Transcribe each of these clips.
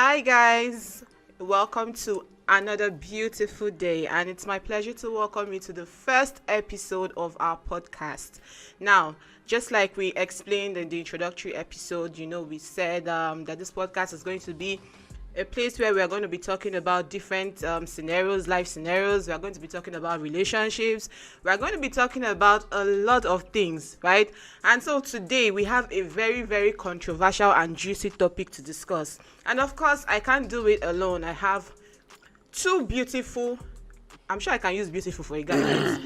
Hi guys, welcome to another beautiful day, and it's my pleasure to welcome you to the first episode of our podcast. Now, just like we explained in the introductory episode, we said that this podcast is going to be a place where we are going to be talking about different scenarios, life scenarios. We are going to be talking about relationships. We are going to be talking about a lot of things, right? And so today we have a very, very controversial and juicy topic to discuss. And of course, I can't do it alone. I have two beautiful, I'm sure I can use beautiful for a guy, right?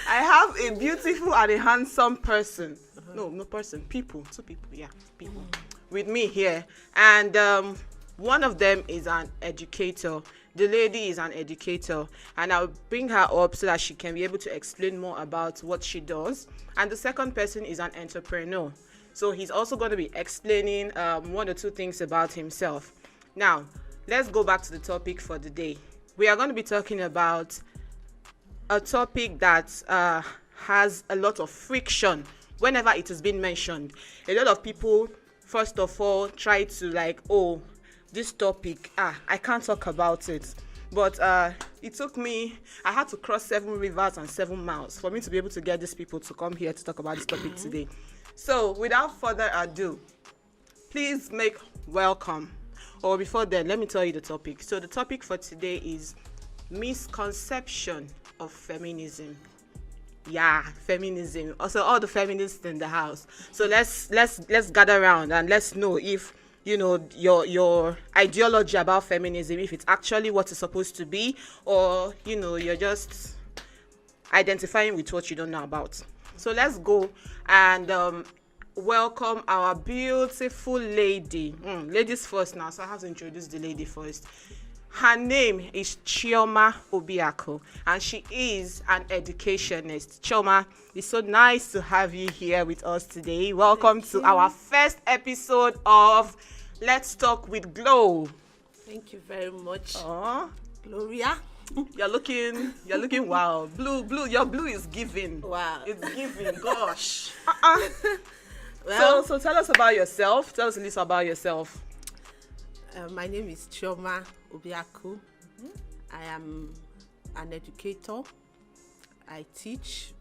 I have a beautiful and a handsome person. No person, people, two people, yeah, people. With me here, and one of them is an educator. The lady is an educator, and I'll bring her up so that she can be able to explain more about what she does. And the second person is an entrepreneur, so he's also going to be explaining one or two things about himself. Now, let's go back to the topic for the day. We are going to be talking about a topic that has a lot of friction whenever it has been mentioned. A lot of people, first of all, try to this topic, I can't talk about it. But it took me, I had to cross 7 rivers and 7 miles for me to be able to get these people to come here to talk about this topic today. So without further ado, please make welcome. Or before then, let me tell you the topic. So the topic for today is misconception of feminism. Yeah, feminism. Also, all the feminists in the house. So let's gather around and let's know if your ideology about feminism, if it's actually what it's supposed to be, or you're just identifying with what you don't know about. So let's go and welcome our beautiful lady. Ladies first now, so I have to introduce the lady first. Her name is Chioma Obiako, and she is an educationist. Chioma, it's so nice to have you here with us today. Welcome to our first episode of Let's Talk with Glow. Thank you very much. Gloria. You're looking wow. Blue, your blue is giving. Wow. It's giving, gosh. Well, So tell us about yourself. Tell us a little about yourself. My name is Chioma Obiaku. I am an educator. I teach.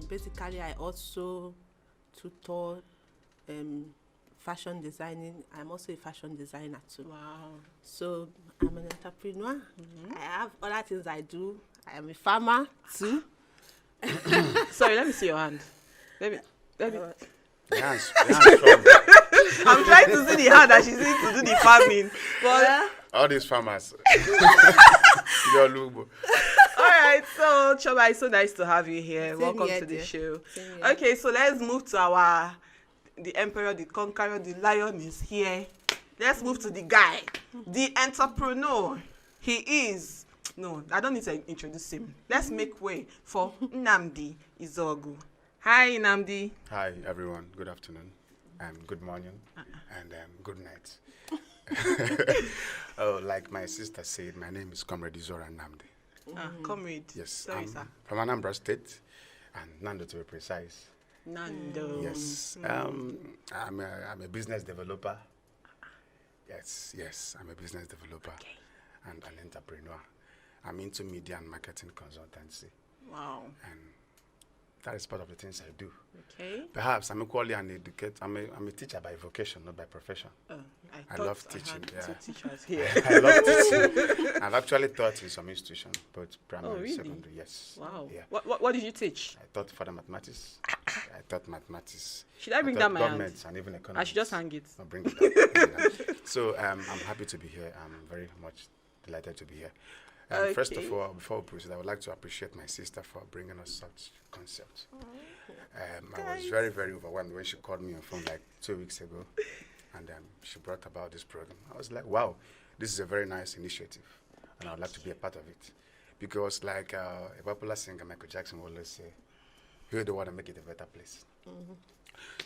Basically, I also tutor fashion designing. I'm also a fashion designer too. Wow. So I'm an entrepreneur. I have other things I do. I am a farmer too. Sorry, let me see your hand. Let me. Yes. I'm trying to see the hand that she's using to do the farming. But All these farmers. Your Lubo. all right, so Chioma, it's so nice to have you here. Same Welcome here, to the dear. show. Same here. Okay, so let's move to the emperor, the conqueror, the lion is here. Let's move to the guy, the entrepreneur. He is. No, I don't need to introduce him. Let's make way for Nnamdi Izogu. Hi, Nnamdi. Hi, everyone. Good afternoon, good morning, and good night. Like my sister said, my name is Comrade Izora Nnamdi. Comrade. Yes, Sorry, I'm sir. from Anambra State, and Nando to be precise. Nando. Yes, I'm a business developer. Yes, I'm a business developer and an entrepreneur. I'm into media and marketing consultancy, Wow. and that is part of the things I do. Okay. Perhaps I'm equally an educator. I'm a teacher by vocation, not by profession. I love teaching. I Yeah. had 2 teachers here. I love teaching. I've actually taught in some institutions, both primary and really? secondary. Yes. Wow. Yeah. What did you teach? I taught further mathematics. I taught mathematics. Should I bring taught down my hand? government and even economics. I should just hang it. No, bring it down. Bring it down. So I'm happy to be here. I'm very much delighted to be here. First of Okay. all, before we proceed, I would like to appreciate my sister for bringing us such concepts. I was very, very overwhelmed when she called me on phone like 2 weeks ago, and she brought about this program. I was like, wow, this is a very nice initiative, and I would like to be a part of it. Because like a popular singer, Michael Jackson, will always say, you're the one to make it a better place.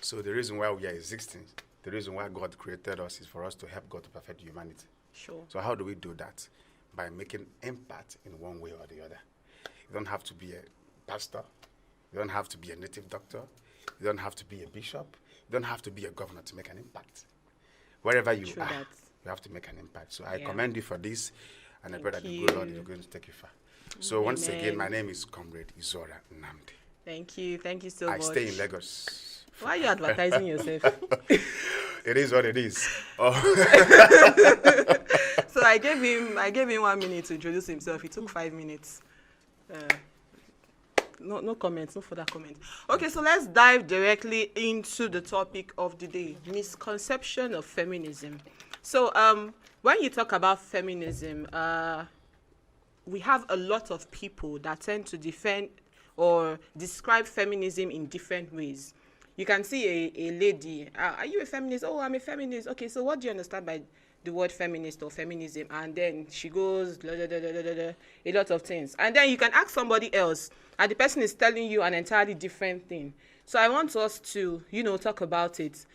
So the reason why we are existing, the reason why God created us is for us to help God to perfect humanity. Sure. So how do we do that? By making impact in one way or the other. You don't have to be a pastor. You don't have to be a native doctor. You don't have to be a bishop. You don't have to be a governor to make an impact. Wherever you True are, that. you have to make an impact. So I Yeah. commend you for this, and I pray that the Thank good Lord you. is going to take you far. So once again, Amen. my name is Comrade Izora Nnamdi. Thank you so I much. stay in Lagos. Why are you advertising yourself? It is what it is. Oh. So I gave him 1 minute to introduce himself. He took 5 minutes. No comments, no further comments. Okay, so let's dive directly into the topic of the day: misconception of feminism. So when you talk about feminism, we have a lot of people that tend to defend or describe feminism in different ways. You can see a lady, are you a feminist? Oh, I'm a feminist. Okay, so what do you understand by the word feminist or feminism? And then she goes, a lot of things. And then you can ask somebody else, and the person is telling you an entirely different thing. So I want us to, talk about it.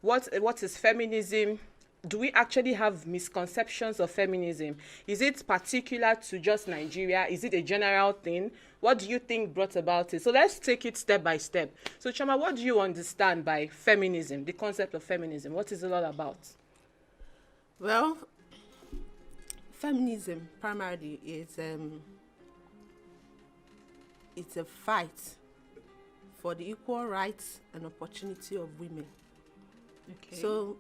What is feminism? Do we actually have misconceptions of feminism? Is it particular to just Nigeria? Is it a general thing? What do you think brought about it? So let's take it step by step. So Chama, what do you understand by feminism, the concept of feminism? What is it all about? Well, feminism primarily is it's a fight for the equal rights and opportunity of women. Okay. So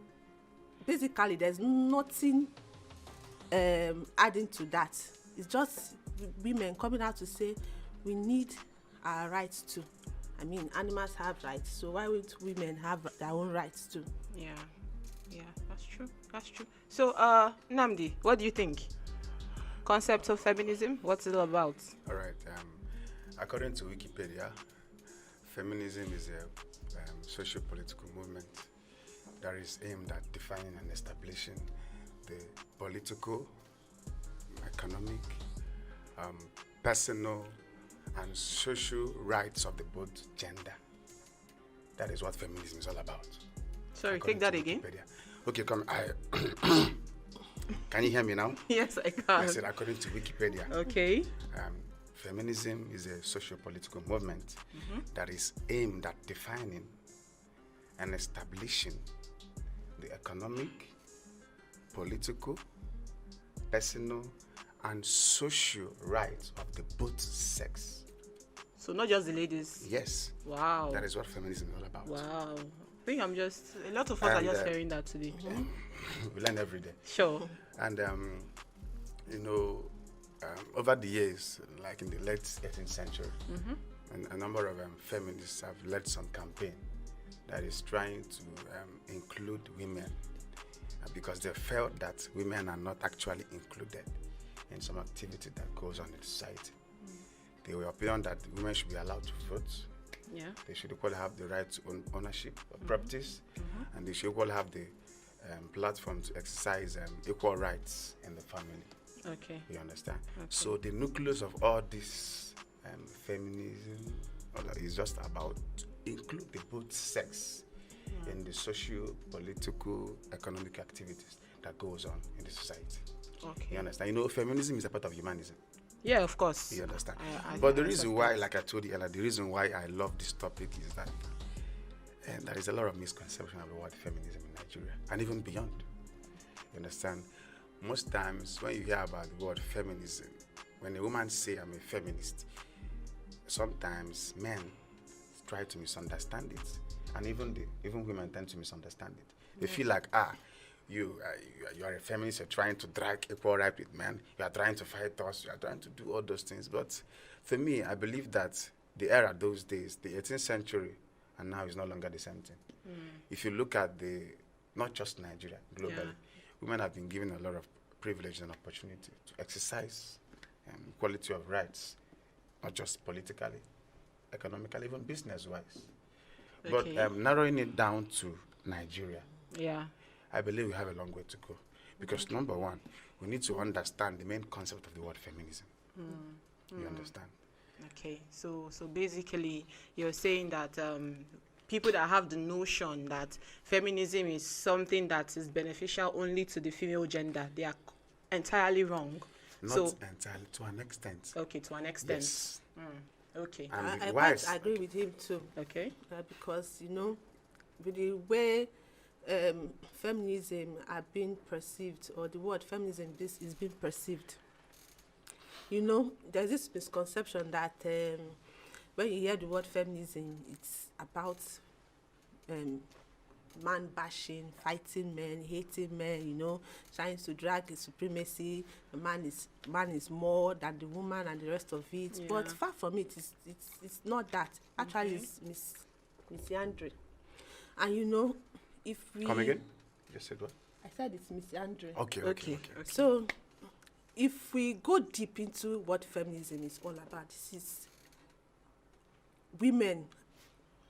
basically, there's nothing adding to that. It's just women coming out to say we need our rights too. I mean, animals have rights, so why would women have their own rights too? Yeah, that's true. So, Namdi, what do you think? Concept of feminism, what's it all about? All right. According to Wikipedia, feminism is a socio-political movement that is aimed at defining and establishing the political, economic, personal, and social rights of the both gender. That is what feminism is all about. Sorry, According take that to again. Wikipedia. Okay, come. Can you hear me now? Yes, I can. I said according to Wikipedia. Okay. Feminism is a socio-political movement that is aimed at defining and establishing the economic, political, personal, and social rights of the both sex. So not just the ladies. Yes. Wow. That is what feminism is all about. Wow. I think a lot of us are just hearing that today. We learn every day. Sure. And, over the years, like in the late 18th century, and a number of feminists have led some campaign that is trying to include women because they felt that women are not actually included in some activity that goes on in society. They were opinion that women should be allowed to vote. Yeah. They should equally have the right to ownership of properties, and they should equally have the platform to exercise equal rights in the family. Okay. You understand? Okay. So the nucleus of all this feminism is just about to include the both sex in the socio-political, economic activities that goes on in the society. Okay. You understand? Feminism is a part of humanism. Yeah, of course. You understand? But the reason why, like I told you earlier, the reason why I love this topic is that there is a lot of misconception about what feminism in Nigeria and even beyond. You understand? Most times when you hear about the word feminism, when a woman say I'm a feminist, sometimes men try to misunderstand it, and even women tend to misunderstand it. They feel like you are a feminist, you're trying to drag equal right with men, you are trying to fight us, you are trying to do all those things. But for me, I believe that the era those days, the 18th century, and now is no longer the same thing. If you look at not just Nigeria, globally, women have been given a lot of privilege and opportunity to exercise equality of rights, not just politically, economically, even business-wise. Okay. But narrowing it down to Nigeria, I believe we have a long way to go. Because number one, we need to understand the main concept of the word feminism. You understand? Okay, so basically you're saying that people that have the notion that feminism is something that is beneficial only to the female gender, they are entirely wrong. Not entirely, to an extent. Okay, to an extent. Yes. Okay. I quite agree with him too. Okay. Because, with the way feminism are being perceived, or the word feminism this is being perceived. You know, there's this misconception that when you hear the word feminism, it's about man bashing, fighting men, hating men, you know, trying to drag the supremacy. The man is more than the woman and the rest of it. Yeah. But far from it, it's not that. Actually, Okay. it's misandry. And you know, if we Come again? You said what? I said it's misandry. Okay. So, if we go deep into what feminism is all about, this is women.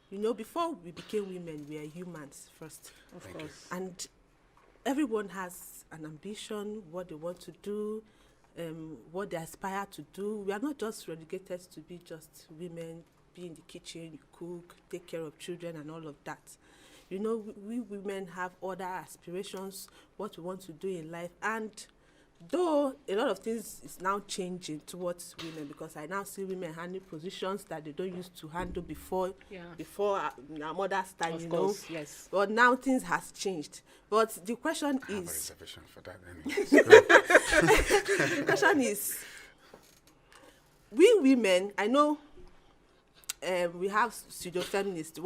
You know, before we became women, we are humans first. Of Thank you. course. And everyone has an ambition, what they want to do, what they aspire to do. We are not just relegated to be just women, be in the kitchen, you cook, take care of children and all of that. You know, we women have other aspirations, what we want to do in life. And though a lot of things is now changing towards women, because I now see women handling positions that they don't used to handle before, Yeah. before our mother's time, Of you course, know. yes. But now things has changed. But the question I have a is, reservation for that anyway. the question is, we women, I know we have pseudo feminists,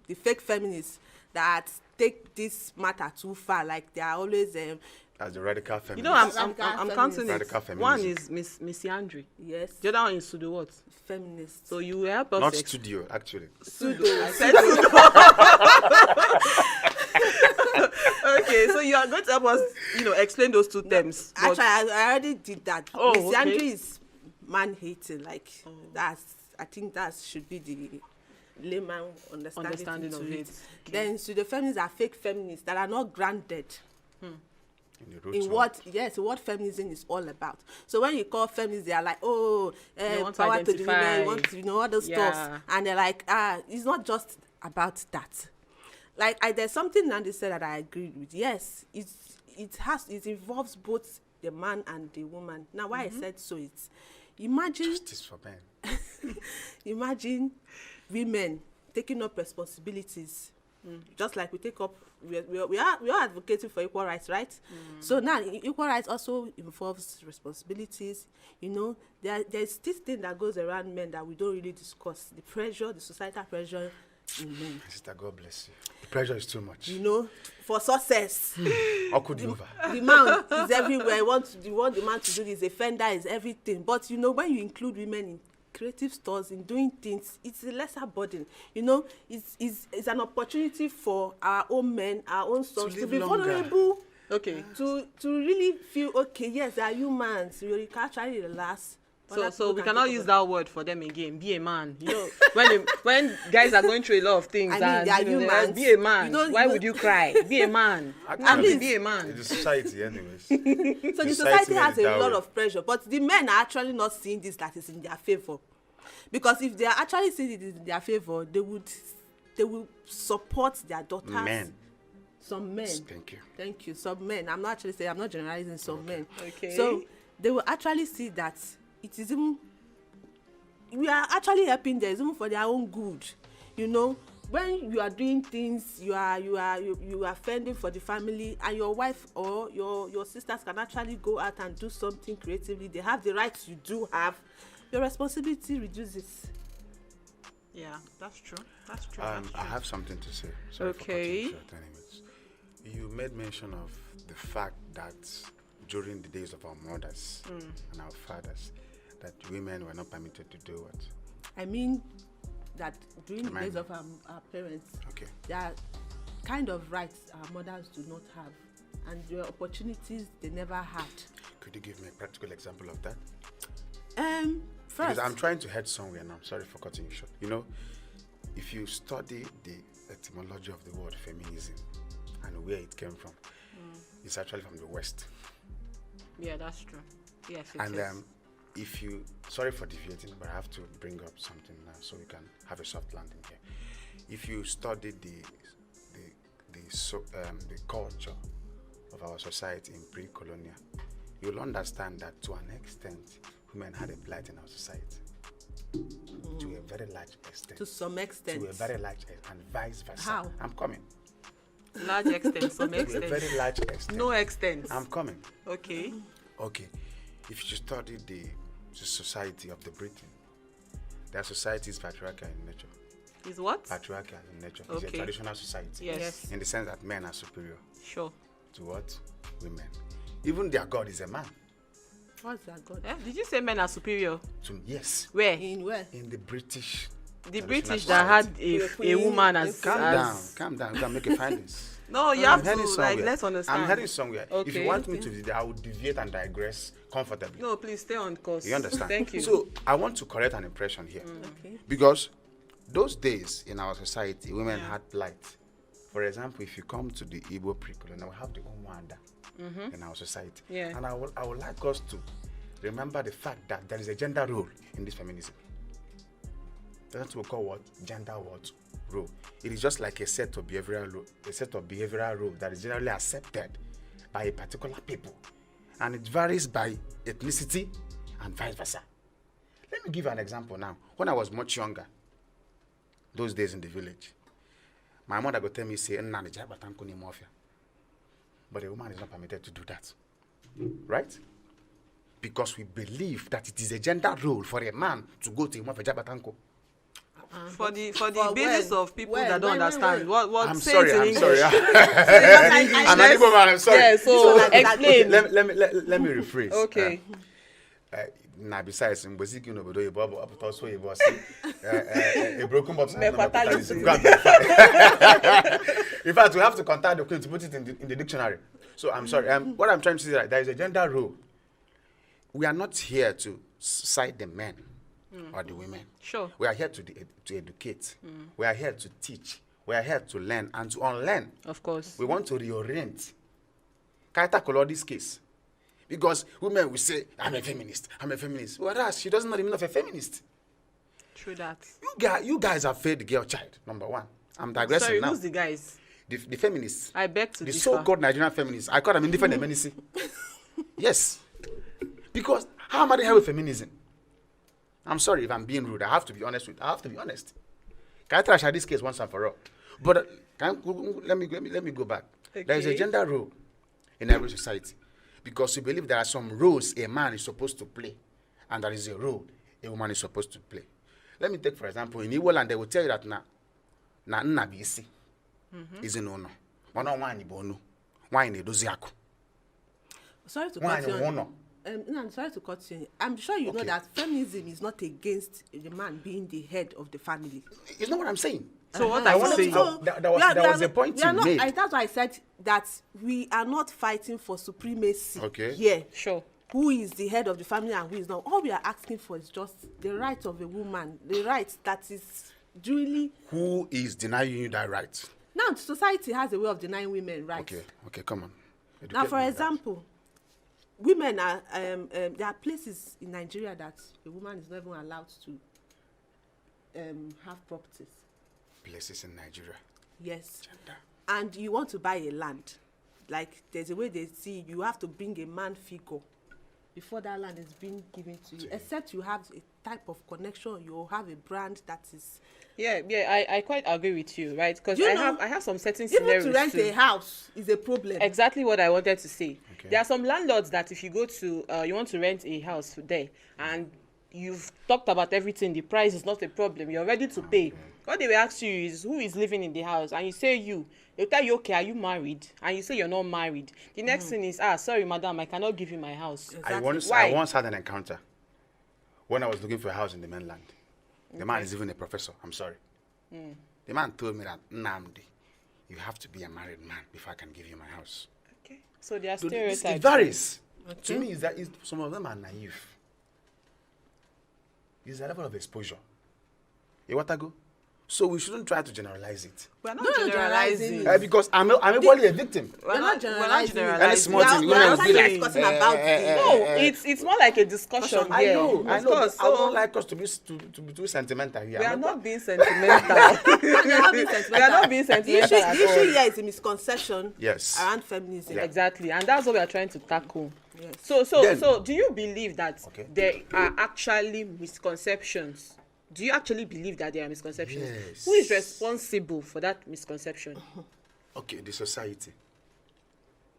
the fake feminists that take this matter too far, like they are always As the radical You feminist. know, I'm Radical counting it. Radical One feminism. is misandry. yes, The other one is pseudo what? feminists. So you help us Not studio, actually. Pseudo. I said pseudo. Okay, so you are going to help us, explain those two terms. but- Actually, I already did that. Oh, Misandry okay. is man hating. Like I think that should be the layman understanding of to it. it. Okay. Then pseudo feminists are fake feminists that are not grounded In the roots in what feminism is all about. So when you call feminists, they are like, They want to power to the women, identify. you want to, all those Yeah. stuff, and they're like, it's not just about that. Like there's something Nandi said that I agreed with. Yes, it involves both the man and the woman. Now, why I said so, it's imagine Justice for men. imagine women taking up responsibilities, just like we take up. We are advocating for equal rights, right? So now equal rights also involves responsibilities. You know, there's this thing that goes around men that we don't really discuss: the societal pressure in men. My sister, God bless you. The pressure is too much. You know, for success. Okudova. The man is everywhere. You want the man to do this. The fender is everything. But you know, when you include women in creative stores, in doing things, it's a lesser burden. You know, it's an opportunity for our own men, our own sons to live be longer. vulnerable. Okay. To really feel okay. Yes, they are humans. You can actually relax. So we cannot use that word for them again. Be a man. You know, when guys are going through a lot of things, I mean, they are they're like, humans. be a man. You don't- Why you would you cry? Be a man. Actually, Be a man. It's the society, anyways. So the society has a lot of pressure, but the men are actually not seeing this that is in their favor. Because if they are actually seeing it in their favor, they will support their daughters. Men. Some men. Thank you. Some men. I'm not generalizing some men. Okay. So they will actually see that it is even, we are actually helping them even for their own good. You know, when you are doing things, you are fending for the family, and your wife or your sisters can actually go out and do something creatively. They have the rights you do have. Your responsibility reduces. Yeah, that's true. That's true. I have something to say. Sorry for Okay. cutting you short, anyways. You made mention of the fact that during the days of our mothers and our fathers, that women were not permitted to do what? I mean that during the Remind days me. of our parents, Okay. there are kind of rights our mothers do not have, and there are opportunities they never had. Could you give me a practical example of that? First, Because I'm trying to head somewhere and I'm sorry for cutting you short. You know, if you study the etymology of the word feminism and where it came from, it's actually from the West. Yeah, that's true. Yes, it And is. if you, sorry for deviating, but I have to bring up something now so we can have a soft landing here. If you study the culture of our society in pre-colonial, you'll understand that to an extent, women had a blight in our society. To a very large extent. to some extent. To a very large extent, and vice versa. How? I'm coming. Large extent, some To a extent. very large extent. No extent. I'm coming. Okay. Okay. If you study the society of the Britain, their society is patriarchal in nature. Is what? Patriarchal in nature. It's a Okay. traditional society. Yes. In the sense that men are superior Sure. to what? Women. Even their God is a man. What's that God? Did you say men are superior? Yes. Where? In where? In the British. The traditional British that had society. a Queen, woman a as. Calm as down. Calm down. You can make a findings. No, you I'm have heading to somewhere. like let's understand. I'm heading somewhere. If Okay. you want me to deviate, I will deviate and digress comfortably. No, please stay on course. You understand? Thank you. So I want to correct an impression here. Okay. Because those days in our society, women had plight. For example, if you come to the Igbo curriculum, we have the Umwanda in our society. Yeah. And I would like us to remember the fact that there is a gender role in this feminism. That's what we call what? Gender what? Role. It is just like a set of behavioral rule that is generally accepted by a particular people. And it varies by ethnicity and vice versa. Let me give you an example now. When I was much younger, those days in the village, my mother would tell me, say, but a woman is not permitted to do that. Right? Because we believe that it is a gender role for a man to go to a Jabatanko. For the For basis when? of people When? that don't When? understand When? what I'm say sorry, it in I'm English. sorry. I'm I'm an Igbo man, I'm sorry. Yeah, so explain. Let me rephrase. Okay. Now, besides, in Boziki, no, but you also a broken bottle. Me Go and fatality. verify. In fact, we have to contact the queen to put it in the dictionary. So I'm sorry. What I'm trying to say is that there is a gender role. We are not here to cite the men or the women. Sure. We are here to educate. We are here to teach. We are here to learn and to unlearn. Of course. We want to reorient. Kaita Kolodi's case. Because women will say, I'm a feminist. Whereas she doesn't know the meaning of a feminist. True that. You guys have failed the girl child, number one. I'm digressing Sorry, now. who's the guys? The feminists. I beg to The differ. so-called Nigerian feminists. I call them indifferent feminism. Yes. Because how am I here with feminism? I'm sorry if I'm being rude. I have to be honest. Can I trash this case once and for all? But let me go back. Okay. There is a gender role in every society. Because we believe there are some roles a man is supposed to play. And there is a role a woman is supposed to play. Let me take, for example, in Igbo land, they will tell you that na nnabisi is an ono. Ono wanyi bono. Wanyi nedozi ako. Sorry to Wanyi cut you. wono. No, I'm sorry to cut you. I'm sure you know Okay. that feminism is not against the man being the head of the family. You know what I'm saying? So what Uh-huh. are you saying? There was a point you made. That's why I said that we are not fighting for supremacy Okay. here. Sure. Who is the head of the family and who is not? All we are asking for is just the right of a woman, the right that is duly. Who is denying you that right? Now, society has a way of denying women rights. Okay, come on. Now, Educate for me on example, women are there are places in Nigeria that a woman is not even allowed to have properties. that. Places in Nigeria. Yes. Gender. And you want to buy a land, like there's a way they see you have to bring a man figure before that land is being given to you, except you have a type of connection, you have a brand that is Yeah, I quite agree with you, right? Because You I know, have some certain even scenarios to rent too. a house is a problem. Exactly what I wanted to say. Okay. There are some landlords that if you go to, you want to rent a house there, and you've talked about everything, the price is not a problem, you're ready to pay. What they will ask you is, who is living in the house? And you say you. They'll tell you, okay, are you married? And you say you're not married. The next thing is, sorry, madam, I cannot give you my house. Exactly. I once had an encounter when I was looking for a house in the mainland. The man is even a professor. I'm sorry. The man told me that, Nnamdi, you have to be a married man before I can give you my house. Okay. So there are So stereotypes. it varies. Okay. To me, some of them are naive. It's a level of exposure. You want to go? So we shouldn't try to generalize it. We're not No, generalizing. generalizing. Because I'm equally a victim. We're not generalizing. Any small We are- thing, we are women will be actually like, discussing about No, it's more like a discussion I here. know, Of but course, I don't so like us to be too sentimental here. we are I'm not not- being sentimental. We are not being sentimental. We are not being The sentimental at issue all. here is a misconception Yes. around feminism. Yeah. Exactly, and that's what we are trying to tackle. Yes. Then- So do you believe that Okay. there are actually misconceptions? Do you actually believe that there are misconceptions? Yes. Who is responsible for that misconception? Okay, the society.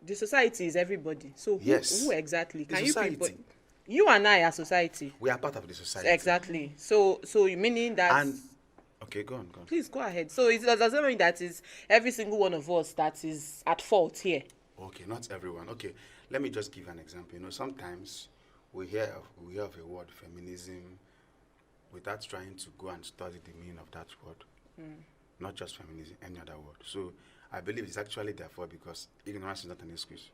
The society is everybody. So Yes. who exactly? The Can society. you pinpoint? You and I are society. We are part of the society. Exactly. So you meaning that? And okay, go on. Please go ahead. So it doesn't mean that is every single one of us that is at fault here. Okay, not everyone. Okay, let me just give an example. You know, sometimes we hear of a word, feminism, without trying to go and study the meaning of that word. Not just feminism, any other word. So I believe it's actually therefore because ignorance is not an excuse.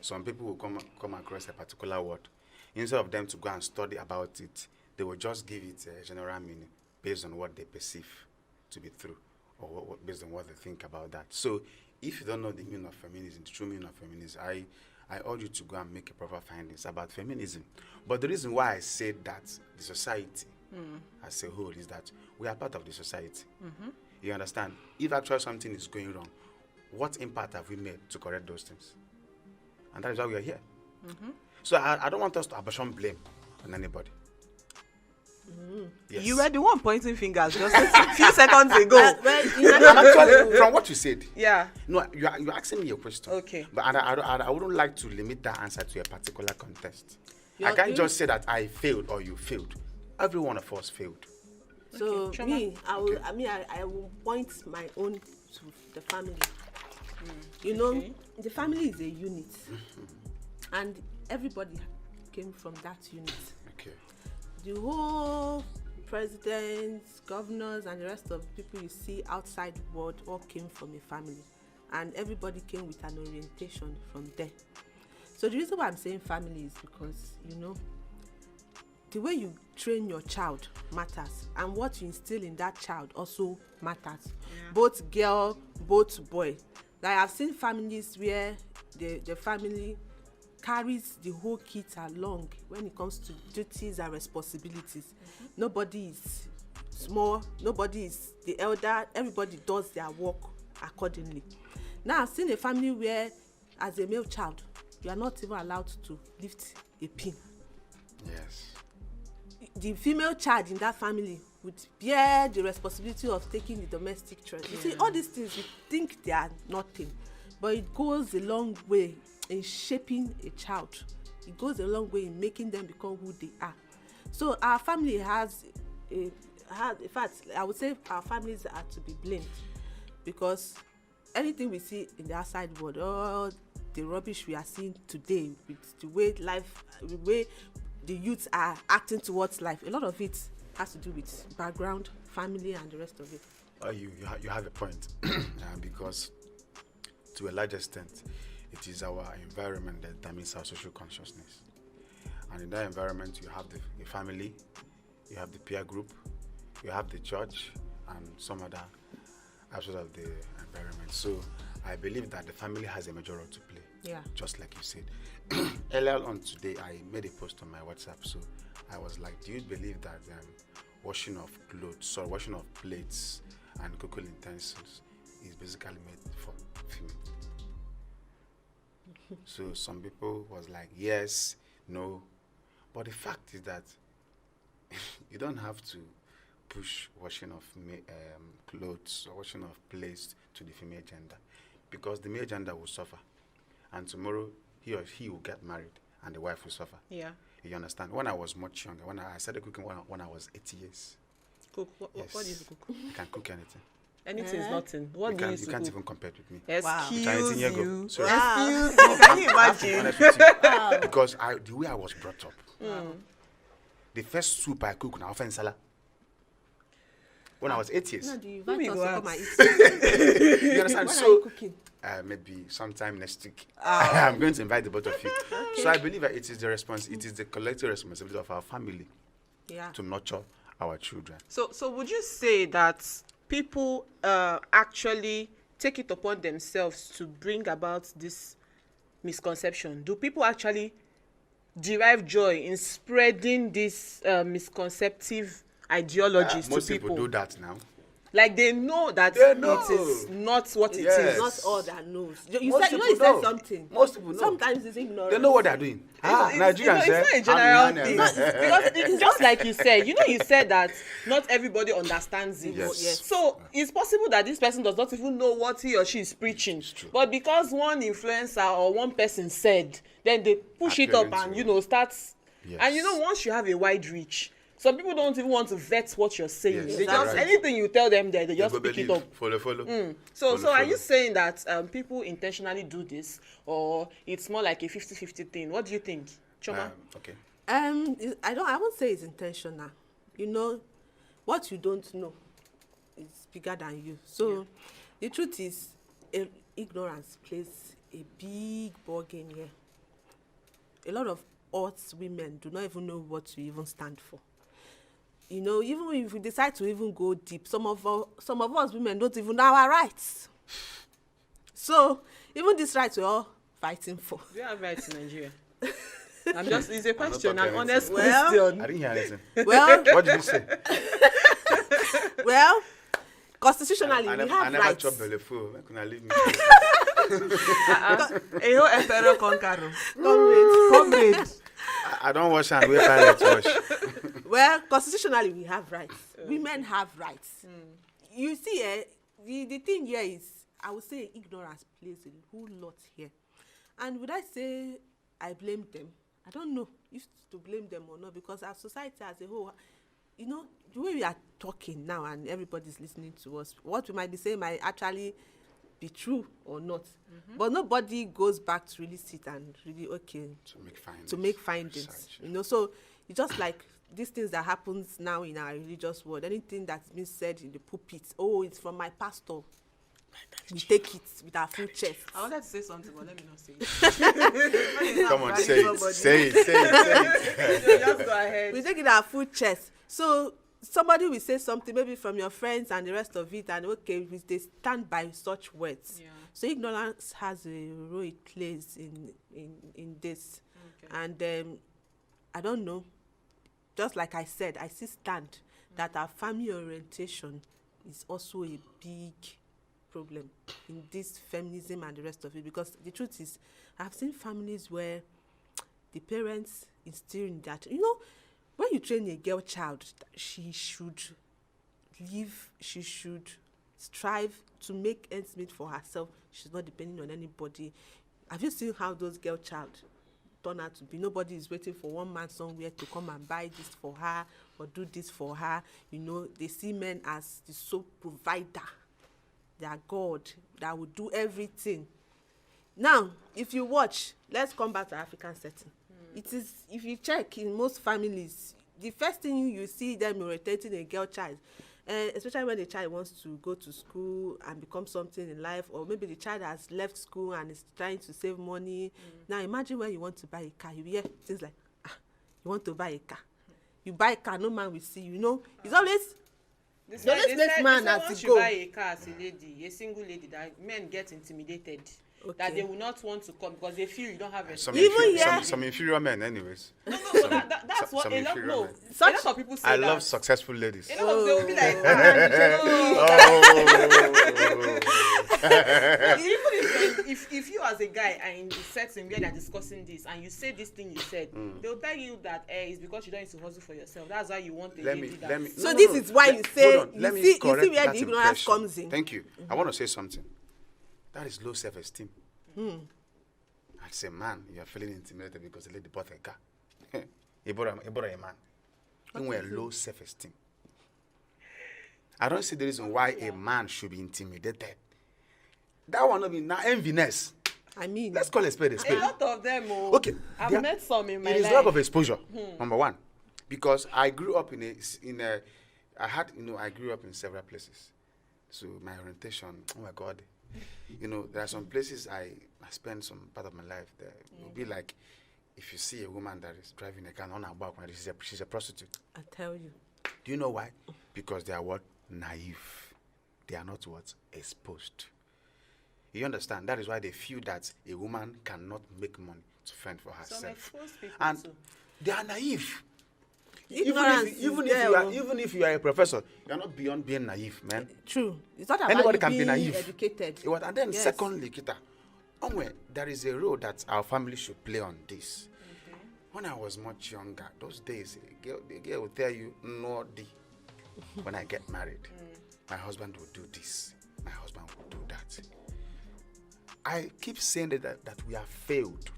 Some people will come across a particular word. Instead of them to go and study about it, they will just give it a general meaning based on what they perceive to be true or based on what they think about that. So if you don't know the meaning of feminism, the true meaning of feminism, I urge you to go and make a proper findings about feminism. But the reason why I said that the society as a whole is that we are part of the society. You understand? If actually something is going wrong, what impact have we made to correct those things? And that is why we are here. So I don't want us to apportion blame on anybody. Yes. You were the one pointing fingers just a few seconds ago. Actually, from what you said, Yeah. no, you're asking me a question. Okay. But I wouldn't like to limit that answer to a particular context. I You're- can't you- just say that I failed or you failed. Every one of us failed. So Okay, Chioma. me, I will point my own to the family. You know, Okay. the family is a unit, and everybody came from that unit. Okay. The whole presidents, governors, and the rest of the people you see outside the world all came from a family, and everybody came with an orientation from there. So the reason why I'm saying family is because, you know, the way you train your child matters, and what you instill in that child also matters. Both girl, both boy. Like I've seen families where the family carries the whole kit along when it comes to duties and responsibilities. Nobody is small, nobody is the elder, everybody does their work accordingly. Now I've seen a family where as a male child you are not even allowed to lift a pin. Yes. The female child in that family would bear the responsibility of taking the domestic chores. You see, all these things we think they are nothing, but it goes a long way in shaping a child. It goes a long way in making them become who they are. So our family in fact, I would say our families are to be blamed, because anything we see in the outside world, all the rubbish we are seeing today with the way the youths are acting towards life, a lot of it has to do with background, family, and the rest of it. You have a point. Because to a large extent, it is our environment that determines our social consciousness. And in that environment, you have the family, you have the peer group, you have the church, and some other aspects of the environment. So I believe that the family has a major role to play. Yeah. Just like you said. Earlier on today, I made a post on my WhatsApp. So I was like, do you believe that washing of clothes or washing of plates and cooking utensils is basically made for female? So some people was like, yes, no. But the fact is that you don't have to push washing of clothes or washing of plates to the female gender, because the male gender will suffer. And tomorrow, he will get married and the wife will suffer. Yeah. You understand? When I was much younger, when I started cooking when I was 8 years. Cook. What Yes. do you cook? I can cook anything. Anything is nothing. What do you You can't cook? even compare with me. Excuse Anything here you. go. Sorry. Excuse me. Can you I have to be imagine? honest with you. Because the way I was brought up, the first soup I cooked, now salad. When I was 8 years. No, do you Who invite will us go to come ask? and eat? You understand? When are So you cooking? maybe sometime next week. I'm going to invite the both of you. So I believe that it is the collective responsibility of our family Yeah. to nurture our children. So would you say that people actually take it upon themselves to bring about this misconception? Do people actually derive joy in spreading this misconceptive ideologies to Most people? people do that now. Like they know that They know. it is not what it Yes. is. Not all that knows. You Most said, you people said know. something. Most people know. Sometimes it's ignorance. They know what they're doing. Nigerians, it's not a general thing. Because it's just like you said. You said that not everybody understands it. Yes. So it's possible that this person does not even know what he or she is preaching. true. But because one influencer or one person said, then they push it up Appealing and to- start. Yes. And once you have a wide reach, some people don't even want to vet what you're saying. Yes, They just right. anything you tell them there, they just go pick it believe. up. Follow. So Follow. are you saying that people intentionally do this, or it's more like a 50-50 thing? What do you think, Choma? Okay. I won't say it's intentional. What you don't know is bigger than you. So the truth is, ignorance plays a big ball game here. A lot of us women do not even know what to even stand for. Even if we decide to even go deep, some of us women don't even know our rights. So even this right we're all fighting for. Do you have rights in Nigeria? It's a question, talking an honest anything. question. I didn't hear anything. Well, What did you say? well, constitutionally I we never, have I never rights. chop belly full. Can I leave me? Eho efero konkaro. Comrade. I don't wash and wear pilot wash. Well, constitutionally we have rights. Women have rights. You see, the thing here is, I would say ignorance plays a whole lot here. And would I say I blame them? I don't know if to blame them or not, because our society as a whole, the way we are talking now and everybody's listening to us, what we might be saying might actually be true or not. But nobody goes back to really sit and really to make findings. Research. So it's just like these things that happens now in our religious world. Anything that's been said in the pulpit, it's from my pastor. We take it with our full chest. I wanted to say something, but let me not say it. Come on, say it. Just go ahead. We take it our full chest. So somebody will say something, maybe from your friends and the rest of it, and they stand by such words. Yeah. So ignorance has a role it plays in this. Okay. And I don't know. Just like I said, I still stand that our family orientation is also a big problem in this feminism and the rest of it, because the truth is, I've seen families where the parents instill in that, when you train a girl child, she should strive to make ends meet for herself. She's not depending on anybody. Have you seen how those girl child turn out to be? Nobody is waiting for one man somewhere to come and buy this for her or do this for her. They see men as the sole provider, their God that will do everything. Now, if you watch, let's come back to African setting. It is, if you check in most families, the first thing you see them orientating a girl child, especially when the child wants to go to school and become something in life, or maybe the child has left school and is trying to save money. Now imagine when you want to buy a car, you hear things like, you want to buy a car. You buy a car, no man will see you. It's always man has once to you go. buy a car as a lady, a single lady, that men get intimidated. Okay. That they will not want to come because they feel you don't have a Some, Even inferior, here- some inferior men, anyways. No, that's what some a lot. inferior No, men. a lot of people say I that. love successful ladies. A lot of they will be like, even if you as a guy are in the setting where they're discussing this and you say this thing you said, they'll tell you that it's because you don't need to hustle for yourself. That's why you want a Let lady me, that. let me. So no, this no, is why let- you say, hold on, let me you see correct where that the ignorance impression. comes in. Thank you. I want to say something. That is low self-esteem. As a man, you are feeling intimidated because the lady bought a car. He bought a man. You have low self-esteem. I don't see the reason why a man should be intimidated. That one not be now enviness. I mean, Let's call a spade a A spade. lot of them. Okay, I've there- met some in my It is life. lack of exposure. Number one, because I grew up I grew up in several places. So my orientation, oh my God, there are some places I spend some part of my life there. It will be like if you see a woman that is driving a car on her back, she's a prostitute. I tell you. Do you know why? Because they are what? Naive. They are not what? Exposed. You understand? That is why they feel that a woman cannot make money to fend for herself. Some exposed people And too. they are naive. Ignorance even if you are a professor, you're not beyond being naive, man. True. It's not about Anybody you can be being naive. educated. And then Yes. secondly, Kita, there is a role that our family should play on this. Okay. When I was much younger, those days, the girl will tell you, no, when I get married, my husband will do this, my husband will do that. I keep saying that we have failed,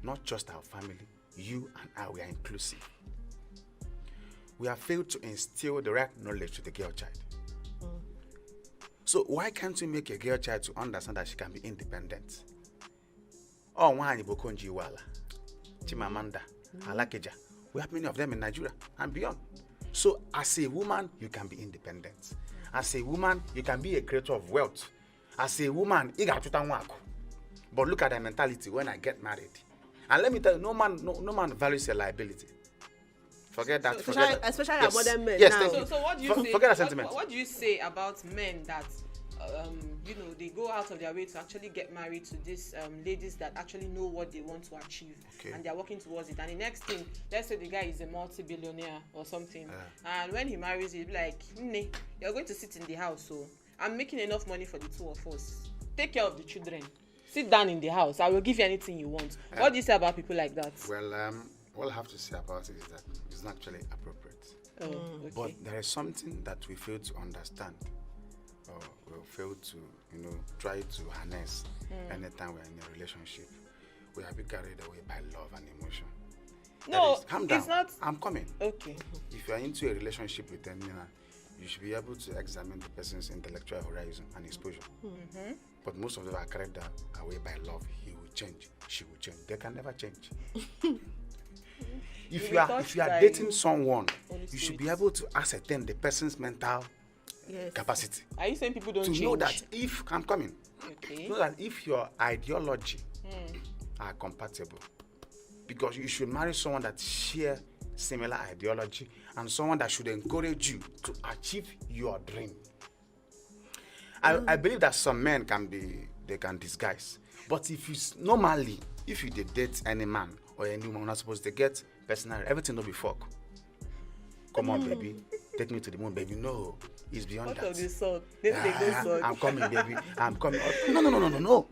not just our family, you and I, we are inclusive. We have failed to instill the right knowledge to the girl child. So why can't we make a girl child to understand that she can be independent? Oh, Wani Bokonji Wala, Chimamanda, Alakeja. We have many of them in Nigeria and beyond. So as a woman, you can be independent. As a woman, you can be a creator of wealth. As a woman, but look at the mentality when I get married. And let me tell you, no man values a liability. Forget that. Especially yes. modern men Yes, now. thank you. So what do you say? Forget that sentiment. What do you say about men that they go out of their way to actually get married to these ladies that actually know what they want to achieve, and they're working towards it. And the next thing, let's say the guy is a multi-billionaire or something, and when he marries, he'll be like, you're going to sit in the house, so I'm making enough money for the two of us. Take care of the children. Sit down in the house. I will give you anything you want. What do you say about people like that? Well, all I have to say about it is that it's not actually appropriate. Okay. But there is something that we fail to understand, or we fail to, try to harness anytime we're in a relationship. We have been carried away by love and emotion. No, calm down. it's not. I'm coming. Okay. If you are into a relationship with them, you should be able to examine the person's intellectual horizon and exposure. Mm-hmm. But most of them are carried away by love. He will change. She will change. They can never change. If you are dating someone, you should be able to ascertain the person's mental capacity. Are you saying people don't to change? know that if I'm coming, Okay. know that if your ideology are compatible, because you should marry someone that share similar ideology and someone that should encourage you to achieve your dream. I believe that some men they can disguise, but if you date any man or any woman, not supposed to get personal, everything will be fuck. Come on, baby, take me to the moon, baby. No, it's beyond What that. of the sun? Let's take the sun. I'm coming, baby. I'm coming. No.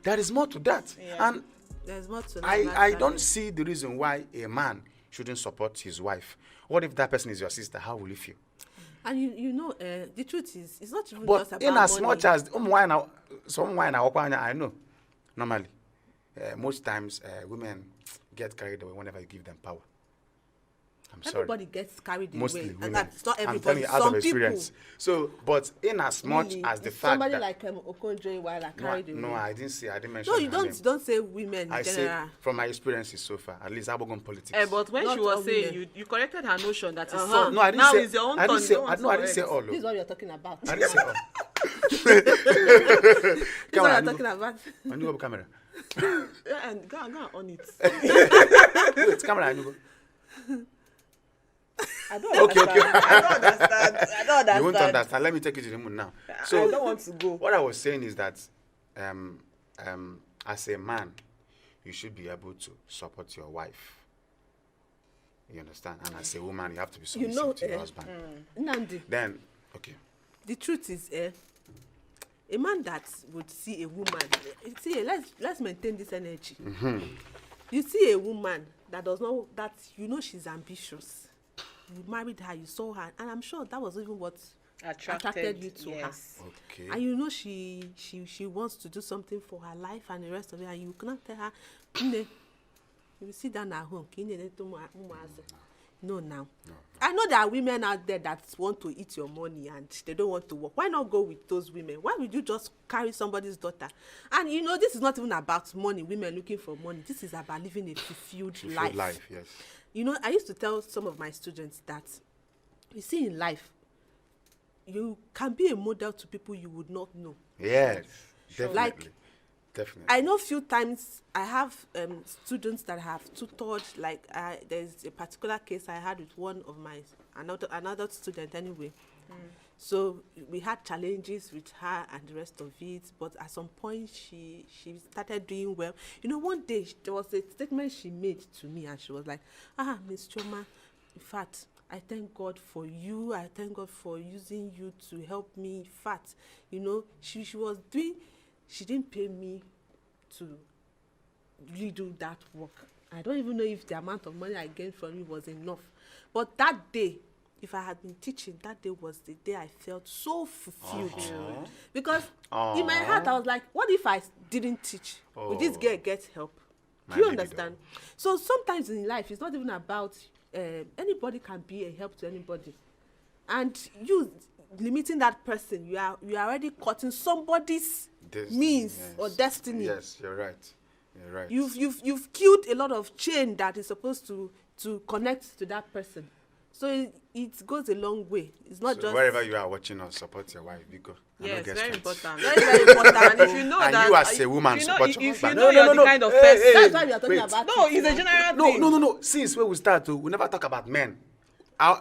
There is more to that, and There's more to I don't see the reason why a man shouldn't support his wife. What if that person is your sister? How will you feel? And the truth is, it's not even But just about in as money. much as I know, normally, most times women get carried away whenever you give them power. I'm sorry. Everybody gets carried away. Mostly And women. that's not I'm everybody. telling you out Some of experience. people. So, but in as much Really, as the it's fact somebody that like Okonjo Iweala carried away. no, I didn't mention. No, you her name. don't say women I in say general. from my experiences so far, at least Abogon politics. But when Not she was all saying, women. you corrected her notion that it's Uh-huh. sun. No, I didn't now say. it's your own I turn. didn't You say. don't want to I didn't say correct. all. This is what you're talking about. I didn't say all. This is Come what on, you're talking about. I knew camera. Yeah, and go on it. Wait, camera. I knew. I don't understand. I don't understand. You won't understand. Let me take you to the moon now. I So don't want to go. what I was saying is that, as a man, you should be able to support your wife. You understand? And as a woman, you have to be submissive to your husband. Nandi, Then, okay. the truth is, a man that would see a woman, let's maintain this energy. Mm-hmm. You see a woman that does not, that she's ambitious. You married her, you saw her, and I'm sure that was even what attracted you to her. Okay. And she wants to do something for her life and the rest of it, and you cannot tell her, you will sit down at home. No, now. I know there are women out there that want to eat your money and they don't want to work. Why not go with those women? Why would you just carry somebody's daughter? And this is not even about money, women looking for money. This is about living a fulfilled life. Yes. I used to tell some of my students that, you see, in life, you can be a model to people you would not know. Yes, definitely. Definitely. I know few times I have students that have tutored, there's a particular case I had with one of my, another student anyway. So we had challenges with her and the rest of it, but at some point she started doing well. One day there was a statement she made to me and she was like, Miss Choma, in fact, I thank God for you. I thank God for using you to help me. In fact, you know, she was doing, she didn't pay me to redo that work. I don't even know if the amount of money I gained from it was enough. But that day, if I had been teaching, that day was the day I felt so fulfilled. Because in my heart, I was like, what if I didn't teach? Would this girl get help? Do you understand? So sometimes in life, it's not even about anybody can be a help to anybody. And you limiting that person, you are already cutting somebody's means or destiny. Yes, you're right. You're right. You've killed a lot of chain that is supposed to connect to that person. So it goes a long way. It's not just wherever you are watching us, support your wife, because yes, very important. very important. And if you know and that, you as a woman, you know, support your if you husband. know you're the kind of person. That's why we are talking wait. about No, it it's a now. general thing. No. Since where we start, we never talk about men.